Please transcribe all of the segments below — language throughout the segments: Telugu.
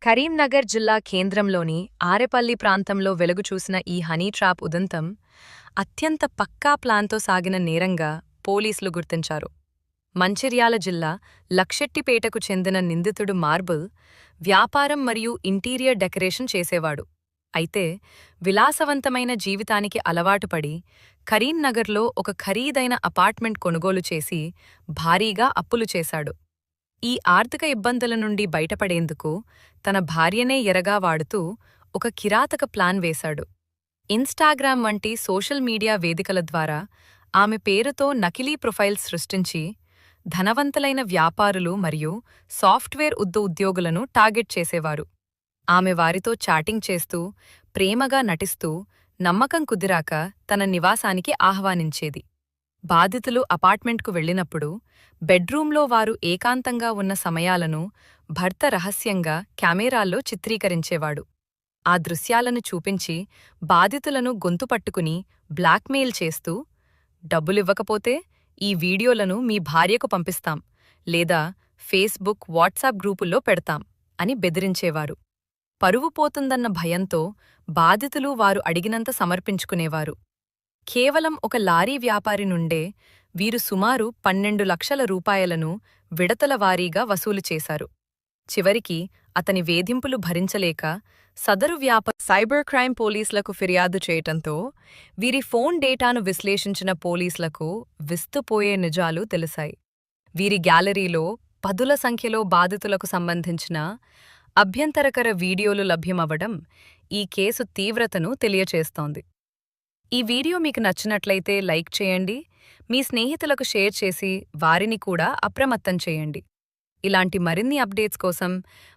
కరీంనగర్ జిల్లా కేంద్రంలోని ఆరెపల్లి ప్రాంతంలో వెలుగుచూసిన ఈ హనీ ట్రాప్ ఉదంతం అత్యంత పక్కా ప్లాన్తో సాగిన నేరంగా పోలీసులు గుర్తించారు. మంచిర్యాల జిల్లా లక్షెట్టిపేటకు చెందిన నిందితుడు మార్బుల్ వ్యాపారం మరియు ఇంటీరియర్ డెకరేషన్ చేసేవాడు. అయితే విలాసవంతమైన జీవితానికి అలవాటుపడి కరీంనగర్లో ఒక ఖరీదైన అపార్ట్మెంట్ కొనుగోలు చేసి భారీగా అప్పులు చేశాడు. ఈ ఆర్థిక ఇబ్బందుల నుండి బయటపడేందుకు తన భార్యనే ఎరగా వాడుతూ ఒక కిరాతక ప్లాన్ వేశాడు. ఇన్స్టాగ్రామ్ వంటి సోషల్ మీడియా వేదికల ద్వారా ఆమె పేరుతో నకిలీ ప్రొఫైల్స్ సృష్టించి ధనవంతులైన వ్యాపారులు మరియు సాఫ్ట్వేర్ ఉద్యోగులను టార్గెట్ చేసేవారు. ఆమె వారితో చాటింగ్ చేస్తూ ప్రేమగా నటిస్తూ నమ్మకం కుదిరాక తన నివాసానికి ఆహ్వానించేది. బాధితులు అపార్ట్మెంట్కు వెళ్లినప్పుడు బెడ్రూంలో వారు ఏకాంతంగా ఉన్న సమయాలను భర్త రహస్యంగా కెమెరాల్లో చిత్రీకరించేవాడు. ఆ దృశ్యాలను చూపించి బాధితులను గొంతుపట్టుకుని బ్లాక్మెయిల్ చేస్తూ, డబ్బులివ్వకపోతే ఈ వీడియోలను మీ భార్యకు పంపిస్తాం లేదా ఫేస్బుక్, వాట్సాప్ గ్రూపుల్లో పెడతాం అని బెదిరించేవారు. పరువు పోతుందన్న భయంతో బాధితులు వారు అడిగినంత సమర్పించుకునేవారు. కేవలం ఒక లారీ వ్యాపారి నుండే వీరు సుమారు 12 లక్షల రూపాయలను విడతల వారీగా వసూలు చేశారు. చివరికి అతని వేధింపులు భరించలేక సదరు సైబర్ క్రైమ్ పోలీసులకు ఫిర్యాదు చేయటంతో వీరి ఫోన్ డేటాను విశ్లేషించిన పోలీసులకు విస్తుపోయే నిజాలు తెలిసాయి. వీరి గ్యాలరీలో పదుల సంఖ్యలో బాధితులకు సంబంధించిన అభ్యంతరకర వీడియోలు లభ్యమవ్వడం ఈ కేసు తీవ్రతను తెలియచేస్తోంది. ఈ వీడియో మీకు నచ్చినట్లయితే లైక్ చేయండి, మీ స్నేహితులకు షేర్ చేసి వారిని కూడా అప్రమత్తం చేయండి. ఇలాంటి మరిన్ని అప్డేట్స్ కోసం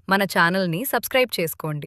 మన ఛానల్ని సబ్స్క్రైబ్ చేసుకోండి.